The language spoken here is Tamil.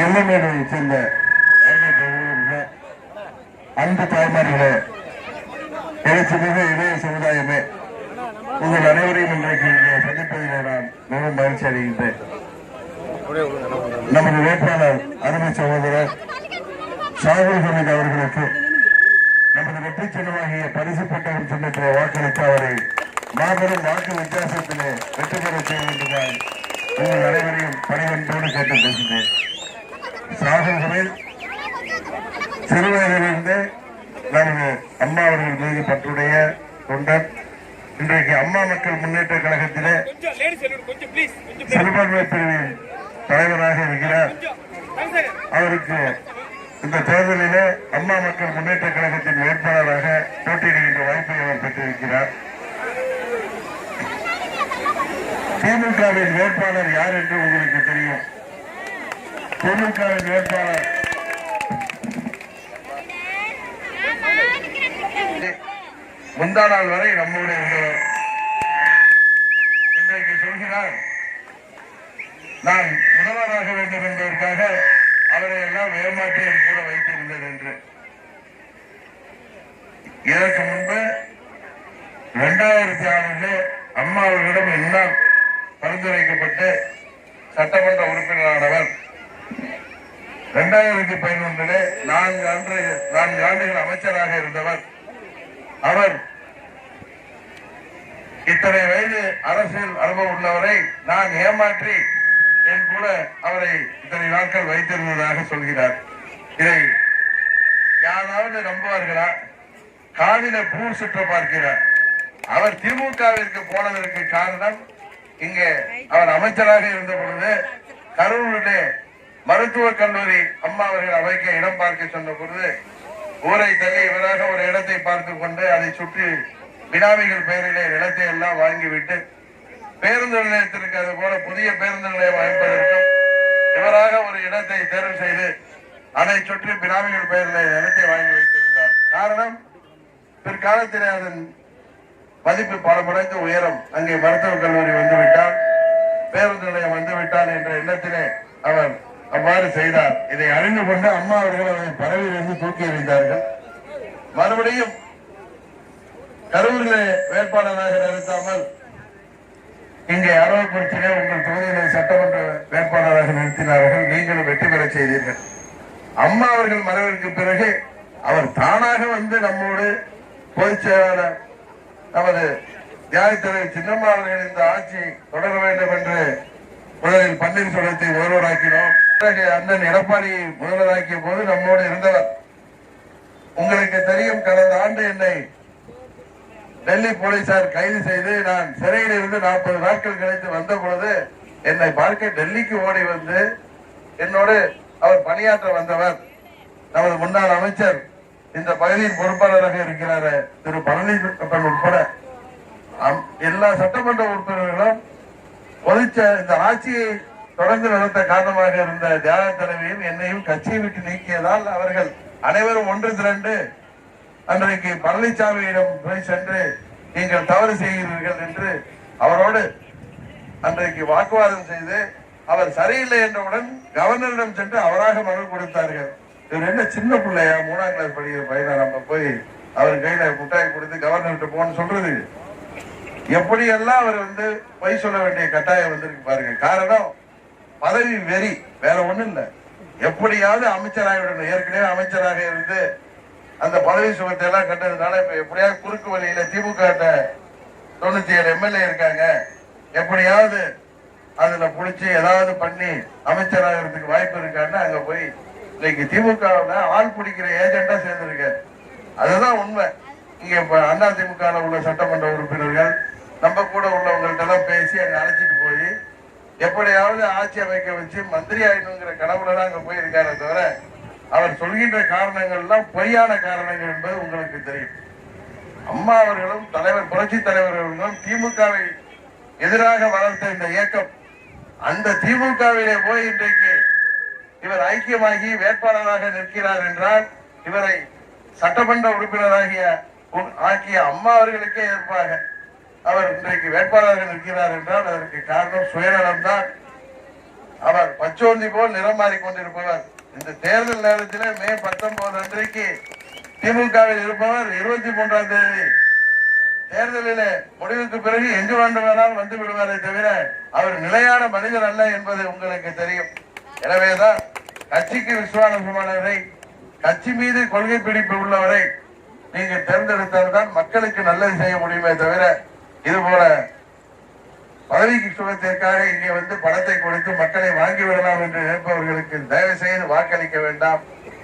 எல்லைமேடு சேர்ந்த அன்பு தாய்மார்களே, எழுச்சிமிகு இளைய சமுதாயமே, உங்கள் அனைவரையும் இன்றைக்கு சந்திப்பதில் நான் மிகவும் மகிழ்ச்சி அடைகின்றேன். நமது வேட்பாளர் அருமை சகோதரர் ஷாகுல் ஹமீத் அவர்களுக்கு நமது வெற்றி சின்னமாகிய பரிசு பெற்றவர் சின்னத்திலே வாக்களித்து அவரை மாபெரும் வாக்கு வித்தியாசத்திலே வெற்றி பெற செய்ய வேண்டுமாய் உங்கள் அனைவரையும் பணிவன்போடு கேட்டுக் கொள்கின்றேன். ஷாகுல் ஹமீத் சிறுவயதிலிருந்து நமது அம்மா அவர்கள் மீது பற்றுடைய தொண்டர். இன்றைக்கு அம்மா மக்கள் முன்னேற்ற கழகத்திலே சிறுபான்மை பிரிவின் தலைவராக இருக்கிறார். அவருக்கு இந்த தேர்தலிலே அம்மா மக்கள் முன்னேற்ற கழகத்தின் வேட்பாளராக போட்டியிடுகின்ற வாய்ப்பை அவர் பெற்றிருக்கிறார். திமுகவின் வேட்பாளர் யார் என்று உங்களுக்கு தெரியும். திமுகவின் வேட்பாளர் முந்தா நாள் வரை நம்மோடு இருந்தவர். இன்றைக்கு சொல்கிறார், நான் முதல்வராக வேண்டும் என்பதற்காக அவரை எல்லாம் ஏமாற்றி கூட வைத்திருந்தது என்று. இதற்கு முன்பு 2006 அம்மா அவர்களிடம் எல்லாம் பரிந்துரைக்கப்பட்டு சட்டமன்ற உறுப்பினரானவர். 2011 4 ஆண்டுகள் அமைச்சராக இருந்தவர். அவர் இத்தனை வயது அரசியல் அனுபவம் உள்ளவரை நான் ஏமாற்றி என் கூட அவரை இத்தனை நாட்கள் வைத்திருந்ததாக சொல்கிறார். இதை யாராவது நம்புவார்களா? காதில பூ சுற்ற பார்க்கிறார். அவர் திமுகவிற்கு போனதற்கு காரணம், இங்கே அவர் அமைச்சராக இருந்த பொழுது கரூரிலே மருத்துவக் கல்லூரி அம்மா அவர்கள் அமைக்க இடம் பார்க்க சொன்ன பொழுது ஊரை தள்ளி இவராக ஒரு இடத்தை பார்த்து கொண்டு அதை சுற்றி பினாமிகள் பெயரிலே நிலத்தை எல்லாம் வாங்கிவிட்டு பேருந்து நிலையத்திற்கு அது போல புதிய பேருந்து நிலையம் அமைப்பதற்கும் இவராக ஒரு இடத்தை தேர்வு செய்து அதை சுற்றி பினாமிகள் பெயரிலே நிலத்தை வாங்கி வைத்திருந்தார். காரணம், பிற்காலத்திலே அதன் மதிப்பு பல மடங்கு உயரம். அங்கே மருத்துவக் கல்லூரி வந்துவிட்டால், பேருந்து நிலையம் வந்துவிட்டால் என்ற எண்ணத்திலே அவர் அவ்வாறு செய்தார். இதை அறிந்து கொண்டு அம்மா அவர்கள் அதை பதவியிலிருந்து தூக்கி எறிந்தார்கள். மறுபடியும் கரூரிலே வேட்பாளராக நிறுத்தாமல் இங்கே அரவக்குறிச்சியிலே உங்கள் தொகுதியிலே சட்டமன்ற வேட்பாளராக நிறுத்தினார்கள். நீங்களும் வெற்றி பெற செய்தீர்கள். அம்மா அவர்கள் மறைவிற்கு பிறகு அவர் தானாக வந்து நம்மோடு பொதுச் செயலாளர் நமது தியாகத்தலைவர் சின்னம்மா அவர்கள் இந்த ஆட்சி தொடர வேண்டும் என்று முதலில் பன்னீர்செல்வத்தை முதல்வராக்கினோம். பிறகு அண்ணன் எடப்பாடி முதல்வராக்கிய போது நம்மோடு இருந்தவர். உங்களுக்கு தெரியும், கடந்த ஆண்டு என்னை டெல்லி போலீசார் கைது செய்து நான் சிறையில் இருந்து 40 நாட்கள் கழித்து வந்த பொழுது என்னை பார்க்க டெல்லிக்கு ஓடி வந்து என்னோடு அவர் பணியாற்ற வந்தவர் நமது முன்னாள் அமைச்சர், இந்த பகுதியின் பொறுப்பாளராக இருக்கிறார் திரு பழனிசாமி உட்பட எல்லா சட்டமன்ற உறுப்பினர்களும் இந்த ஆட்சியை தொடர்ந்து நடத்த காரணமாக இருந்த தியாக தலைவியும் என்னையும் கட்சியை விட்டு நீக்கியதால் அவர்கள் அனைவரும் ஒன்று திரண்டு அன்றைக்கு பழனிசாமியிடம் போய் சென்று நீங்கள் தவறு செய்கிறீர்கள் என்று அவரோடு அன்றைக்கு வாக்குவாதம் செய்து அவர் சரியில்லை என்றவுடன் கவர்னரிடம் சென்று அவராக மனு கொடுத்தார்கள். இவர் என்ன சின்ன பிள்ளையா, 3ஆம் கிளாஸ் படிக்கிற பையனா, நம்ம போய் அவர் கையில முட்டாய் கொடுத்து கவர்னர்கிட்ட போன்னு சொல்றது? எப்படியெல்லாம் அவர் பொய் சொல்ல வேண்டிய கட்டாயம் வந்திருக்கு பாருங்க. காரணம், பதவி வெறி, வேற ஒண்ணும் இல்ல. எப்படியாவது அமைச்சராகிவிடணும். ஏற்கனவே அமைச்சராக இருந்து அந்த பதவி சுகத்தை எல்லாம் கண்டதுனால இப்ப எப்படியாவது குறுக்கு வழியில திமுக 97 எம்எல்ஏ இருக்காங்க, எப்படியாவது அதுல புடிச்சு ஏதாவது பண்ணி அமைச்சராகிறதுக்கு வாய்ப்பு இருக்கான்னு அங்க போய் இன்னைக்கு திமுக ஆள் பிடிக்கிற ஏஜெண்டா சேர்ந்திருக்க. அதுதான் உண்மை. இங்க இப்ப அதிமுக உள்ள சட்டமன்ற உறுப்பினர்கள் நம்ம கூட உள்ளவங்கள்ட்ட எல்லாம் பேசி அங்க அழைச்சிட்டு போய் எப்படியாவது ஆட்சி அமைக்க வச்சு மந்திரி ஆயிடுங்கிற கனவுல தான் அங்க போயிருக்காரு. தவிர அவர் சொல்கின்ற காரணங்கள் எல்லாம் பொய்யான காரணங்கள் என்பது உங்களுக்கு தெரியும். அம்மா அவர்களும் தலைவர் புரட்சி தலைவர்களும் திமுகவை எதிராக வளர்த்த இந்த இயக்கம், அந்த திமுகவிலே போய் இன்றைக்கு இவர் ஐக்கியமாகி வேட்பாளராக நிற்கிறார் என்றால் இவரை சட்டமன்ற ஆக்கிய அம்மா அவர்களுக்கே ஏற்பாக அவர் இன்றைக்கு வேட்பாளராக நிற்கிறார் என்றால் அதற்கு காரணம் சுயநலம் தான். அவர் பச்சோந்தி போல் நிறம் மாறிக்கொண்டிருப்பவர். இந்த தேர்தல் நேரத்தில் மே 19 அன்றைக்கு திமுகவில் இருப்பவர் 23ஆம் தேதி தேர்தலில் முடிவுக்கு பிறகு எங்கு வேண்டுமானால் வந்து விடுவாரே தவிர அவர் நிலையான மனிதர் அல்ல என்பது உங்களுக்கு தெரியும். எனவேதான் கட்சிக்கு விசுவாசமானவரை, கட்சி மீது கொள்கை பிடிப்பு உள்ளவரை நீங்கள் தேர்ந்தெடுத்தால்தான் மக்களுக்கு நல்லது செய்ய முடியுமே தவிர இது போல பதவிக்கு சுகத்திற்காக இங்கே வந்து பணத்தை கொடுத்து மக்களை வாங்கி விடலாம் என்று நினைப்பவர்களுக்கு தயவு செய்து வாக்களிக்க வேண்டாம்.